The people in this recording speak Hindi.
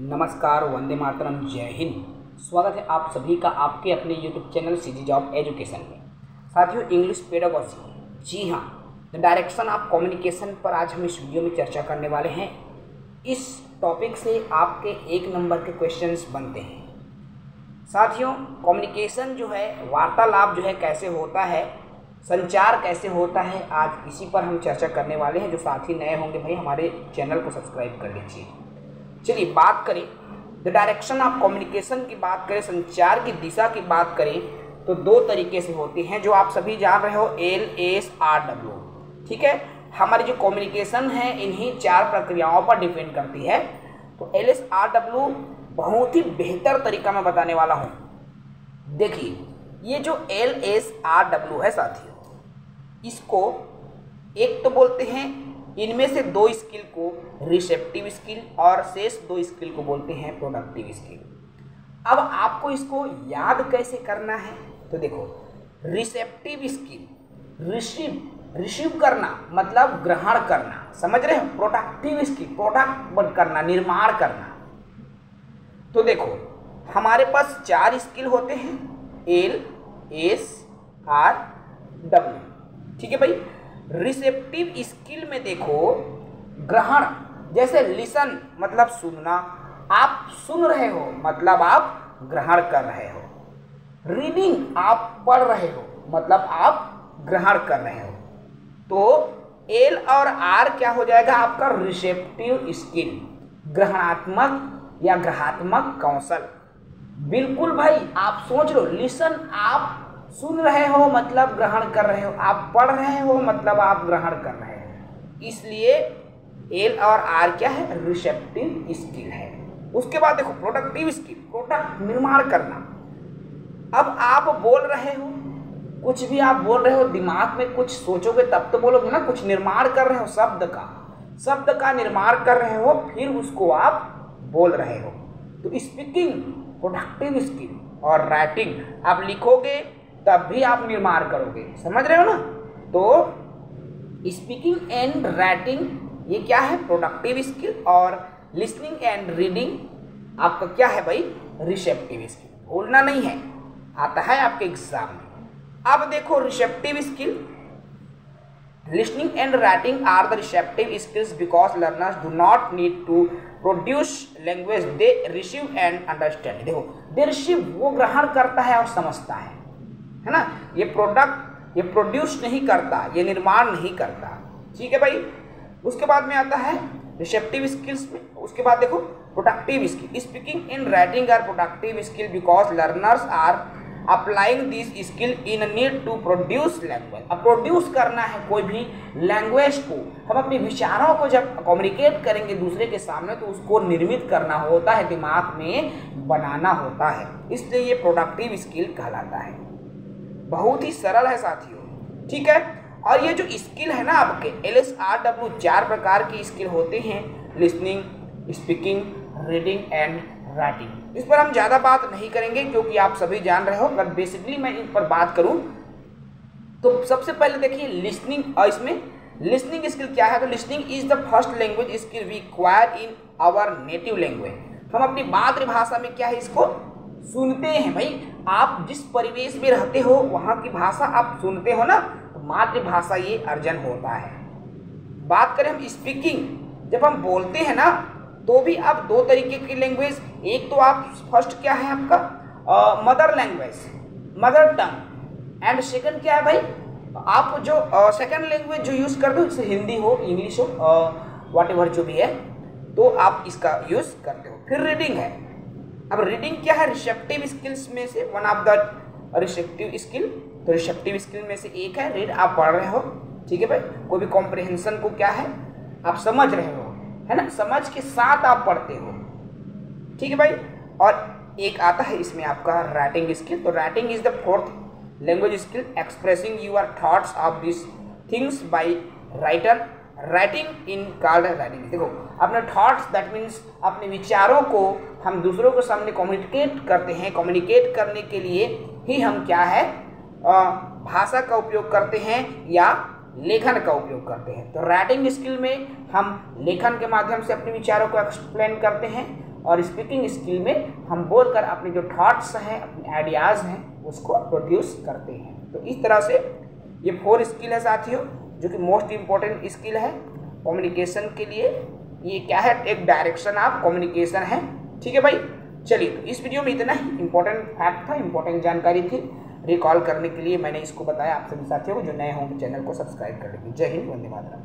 नमस्कार, वंदे मातरम, जय हिंद। स्वागत है आप सभी का आपके अपने YouTube channel CG job education में। साथियों, इंग्लिश पेडागोजी, जी हाँ, द डायरेक्शन ऑफ कम्युनिकेशन पर आज हम इस वीडियो में चर्चा करने वाले हैं। इस टॉपिक से आपके 1 नंबर के क्वेश्चंस बनते हैं। साथियों, कम्युनिकेशन जो है, वार्तालाप जो है कैसे होता है, संचार कैसे होता है, आज इसी पर हम चर्चा करने वाले हैं। जो साथी नए होंगे भाई हमारे चैनल को सब्सक्राइब कर लीजिए। चलिए बात करें द डायरेक्शन ऑफ कम्युनिकेशन की बात करें, संचार की दिशा की बात करें तो 2 तरीके से होती हैं जो आप सभी जान रहे हो, LSRW। ठीक है, हमारी जो कम्युनिकेशन है इन्हीं 4 प्रक्रियाओं पर डिपेंड करती है। तो LSRW बहुत ही बेहतर तरीका मैं बताने वाला हूँ। देखिए, ये जो LSRW है साथियों, इसको एक तो बोलते हैं, इनमें से 2 स्किल को रिसेप्टिव स्किल और शेष 2 स्किल को बोलते हैं प्रोडक्टिव स्किल। अब आपको इसको याद कैसे करना है तो देखो, रिसेप्टिव स्किल रिसीव करना मतलब ग्रहण करना, समझ रहे हो। प्रोडक्टिव स्किल प्रोडक्ट करना, निर्माण करना। तो देखो, हमारे पास 4 स्किल होते हैं, LSRW। ठीक है भाई। रिसेप्टिव स्किल में देखो, ग्रहण, जैसे लिसन मतलब सुनना, आप सुन रहे हो मतलब आप ग्रहण कर रहे हो। रीडिंग, आप पढ़ रहे हो मतलब आप ग्रहण कर रहे हो। तो एल और आर क्या हो जाएगा आपका रिसेप्टिव स्किल, ग्रहणात्मक या ग्रहात्मक कौशल। बिल्कुल भाई, आप सोच लो, लिसन आप सुन रहे हो मतलब ग्रहण कर रहे हो, आप पढ़ रहे हो मतलब आप ग्रहण कर रहे हो। इसलिए एल और आर क्या है, रिसेप्टिव स्किल है। उसके बाद देखो प्रोडक्टिव स्किल, प्रोडक्ट निर्माण करना। अब आप बोल रहे हो, कुछ भी आप बोल रहे हो, दिमाग में कुछ सोचोगे तब तो बोलोगे ना। कुछ निर्माण कर रहे हो, शब्द का निर्माण कर रहे हो, फिर उसको आप बोल रहे हो। तो स्पीकिंग प्रोडक्टिव स्किल, और राइटिंग आप लिखोगे तब भी आप निर्माण करोगे, समझ रहे हो ना। तो स्पीकिंग एंड राइटिंग ये क्या है, प्रोडक्टिव स्किल, और लिसनिंग एंड रीडिंग आपका क्या है भाई, रिसेप्टिव स्किल। भूलना नहीं है, आता है आपके एग्जाम में। अब देखो receptive skill, listening and writing are the receptive skills because learners do not need to produce language, they receive and understand. देखो, दे रिसीव, वो ग्रहण करता है और समझता है ना। ये प्रोड्यूस नहीं करता, ये निर्माण नहीं करता। ठीक है भाई। उसके बाद में आता है रिसेप्टिव स्किल्स में, उसके बाद देखो productive skill, speaking in writing are productive skill because learners are applying this skill in need to produce language. अब प्रोड्यूस करना है कोई भी लैंग्वेज को, हम अपने विचारों को जब कम्युनिकेट करेंगे दूसरे के सामने तो उसको निर्मित करना होता है, दिमाग में बनाना होता है। इसलिए ये प्रोडक्टिव स्किल कहलाता है। बहुत ही सरल है साथियों, ठीक है। और ये जो स्किल है ना आपके LSRW, 4 प्रकार की स्किल होते हैं, listening, speaking, reading and writing. इस पर हम ज़्यादा बात नहीं करेंगे क्योंकि आप सभी जान रहे हो। अगर बेसिकली मैं इन पर बात करूं तो सबसे पहले देखिए लिसनिंग, और इसमें लिसनिंग स्किल क्या है, तो listening is the first language skill we acquire in our native language. हम अपनी मातृभाषा में क्या है, इसको सुनते हैं भाई। आप जिस परिवेश में रहते हो वहाँ की भाषा आप सुनते हो ना, तो मातृभाषा ये अर्जन होता है। बात करें हम स्पीकिंग, जब हम बोलते हैं ना तो भी आप 2 तरीके की लैंग्वेज, एक तो आप फर्स्ट क्या है आपका mother language, mother tongue, and second क्या है भाई, आप जो सेकंड लैंग्वेज जो यूज़ करते हो, जैसे हिंदी हो, इंग्लिश हो, वॉट एवर जो भी है, तो आप इसका यूज़ करते हो। फिर रीडिंग है। अब रीडिंग क्या है, रिसेप्टिव स्किल्स में से one of the receptive skill. तो रिसेप्टिव स्किल में से एक है रीड, आप पढ़ रहे हो, ठीक है भाई। कोई भी कॉम्प्रिहेंशन को क्या है, आप समझ रहे हो, है ना, समझ के साथ आप पढ़ते हो, ठीक है भाई। और एक आता है इसमें आपका राइटिंग स्किल। तो writing is the 4th language skill, expressing your thoughts of this things by writer, writing in called writing. देखो, अपने थॉट्स, दैट मीन्स अपने विचारों को हम दूसरों के सामने कम्युनिकेट करते हैं। कम्युनिकेट करने के लिए ही हम क्या है, भाषा का उपयोग करते हैं या लेखन का उपयोग करते हैं। तो राइटिंग स्किल में हम लेखन के माध्यम से अपने विचारों को एक्सप्लेन करते हैं, और स्पीकिंग स्किल में हम बोलकर अपने जो थॉट्स हैं, अपने आइडियाज़ हैं, उसको प्रोड्यूस करते हैं। तो इस तरह से ये 4 स्किल है साथियों, जो कि मोस्ट इम्पोर्टेंट स्किल है कम्युनिकेशन के लिए। ये क्या है, एक डायरेक्शन ऑफ कम्युनिकेशन है। ठीक है भाई, चलिए तो इस वीडियो में इतना ही इंपॉर्टेंट फैक्ट था, इंपॉर्टेंट जानकारी थी, रिकॉल करने के लिए मैंने इसको बताया। आप सभी साथियों को जो नए होंगे चैनल को सब्सक्राइब कर लीजिए। जय हिंद, वंदे मातरम।